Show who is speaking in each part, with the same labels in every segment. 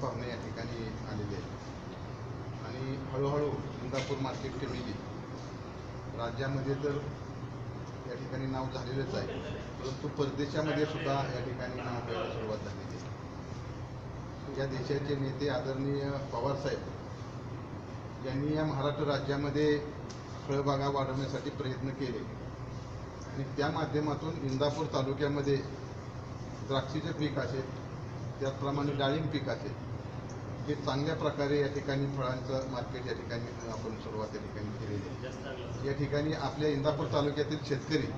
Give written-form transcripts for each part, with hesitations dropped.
Speaker 1: पाहुणे या ठिकाणी आलेले आहेत आणि हळूहळू इंदापूर मार्केट कमिटी राज्यामध्ये तर या ठिकाणी नाव झालेलंच आहे, परंतु परदेशामध्ये सुद्धा या ठिकाणी नाव घ्यायला सुरुवात झालेली आहे। या देशाचे नेते आदरणीय पवारसाहेब यांनी या महाराष्ट्र राज्यामध्ये फळबागा वाढवण्यासाठी प्रयत्न केले आणि त्या माध्यमातून इंदापूर तालुक्यामध्ये द्राक्षीचे पीक असेल, त्याचप्रमाणे डाळिंब पीक असेल, हे चांगल्या प्रकारे या ठिकाणी फळांचं मार्केट या ठिकाणी आपण सुरुवात या ठिकाणी केलेली आहे। या ठिकाणी आपल्या इंदापूर तालुक्यातील शेतकरी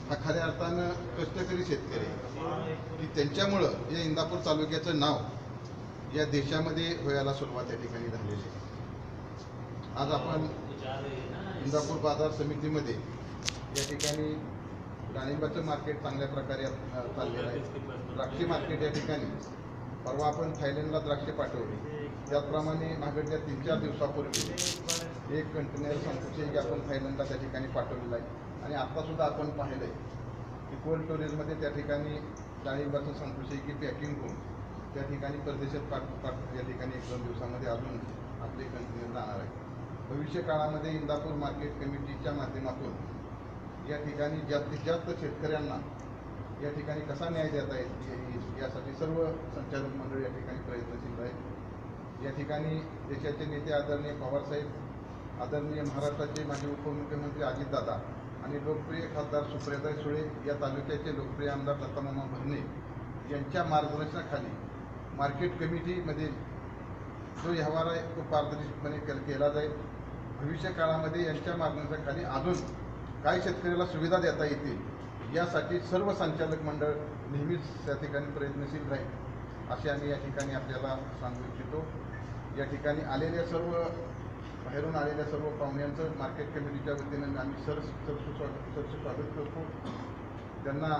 Speaker 1: हा खऱ्या अर्थानं कष्टकरी शेतकरी आहे की त्यांच्यामुळं या इंदापूर तालुक्याचं नाव या देशामध्ये व्हायला सुरुवात या ठिकाणी झालेली आहे। आज आपण इंदापूर बाजार समितीमध्ये या ठिकाणी डाळिंबाचं मार्केट चांगल्या प्रकारे चाललेलं आहे। द्राक्षी मार्केट या ठिकाणी परवा आपण थायलंडला द्राक्षे पाठवली, त्याचप्रमाणे मागच्या 3-4 दिवसापूर्वी एक कंटेनर संकुचे आपण थायलंडला त्या ठिकाणी पाठवलेलं आहे आणि आत्तासुद्धा आपण पाहिलं आहे की कोल्ड स्टोरेजमध्ये त्या ठिकाणी डाळिंबाचं संकुचे पॅकिंग करून त्या ठिकाणी परदेशात या ठिकाणी 1-2 दिवसामध्ये अजून आपले कंटेनर जाणार आहे। भविष्य काळामध्ये इंदापूर मार्केट कमिटीच्या माध्यमातून या ठिकाणी जास्तीत जास्त शेतकऱ्यांना या ठिकाणी कसा न्याय देता येईल यासाठी सर्व संचालक मंडळ या ठिकाणी प्रयत्नशील आहे। या ठिकाणी देशाचे नेते आदरणीय पवारसाहेब, आदरणीय महाराष्ट्राचे माजी उपमुख्यमंत्री अजितदादा आणि लोकप्रिय खासदार सुप्रियाताई सुळे, या तालुक्याचे लोकप्रिय आमदार दत्तामामा भरणे यांच्या मार्गदर्शनाखाली मार्केट कमिटीमध्ये जो व्यवहार आहे तो पारदर्शकपणे केला जाईल। भविष्य काळामध्ये यांच्या मार्गदर्शनाखाली अजून काय शेतकऱ्याला सुविधा देता येतील यासाठी सर्व संचालक मंडळ नेहमीच त्या ठिकाणी प्रयत्नशील राहील असे आम्ही या ठिकाणी आपल्याला सांगू इच्छितो। या ठिकाणी आलेल्या सर्व बाहेरून आलेल्या सर्व पाहुण्यांचं मार्केट कमिटीच्या वतीनं आम्ही स्वागत करतो। त्यांना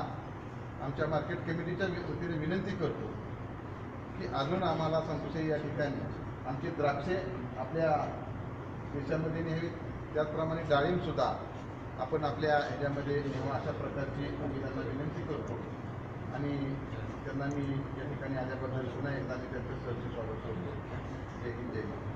Speaker 1: आमच्या मार्केट कमिटीच्या वतीने विनंती करतो की अजून आम्हाला संकुचे या ठिकाणी आमची द्राक्षे आपल्या देशामध्ये न्यावी, त्याचप्रमाणे डाळिंबसुद्धा आपण आपल्या ह्याच्यामध्ये न्यावं अशा प्रकारची आम्ही त्यांना विनंती करतो आणि त्यांना मी या ठिकाणी आल्याबद्दल पुन्हा एकदा मी त्यांचं सहर्ष स्वागत करतो। जय हिंद, जय महाराष्ट्र।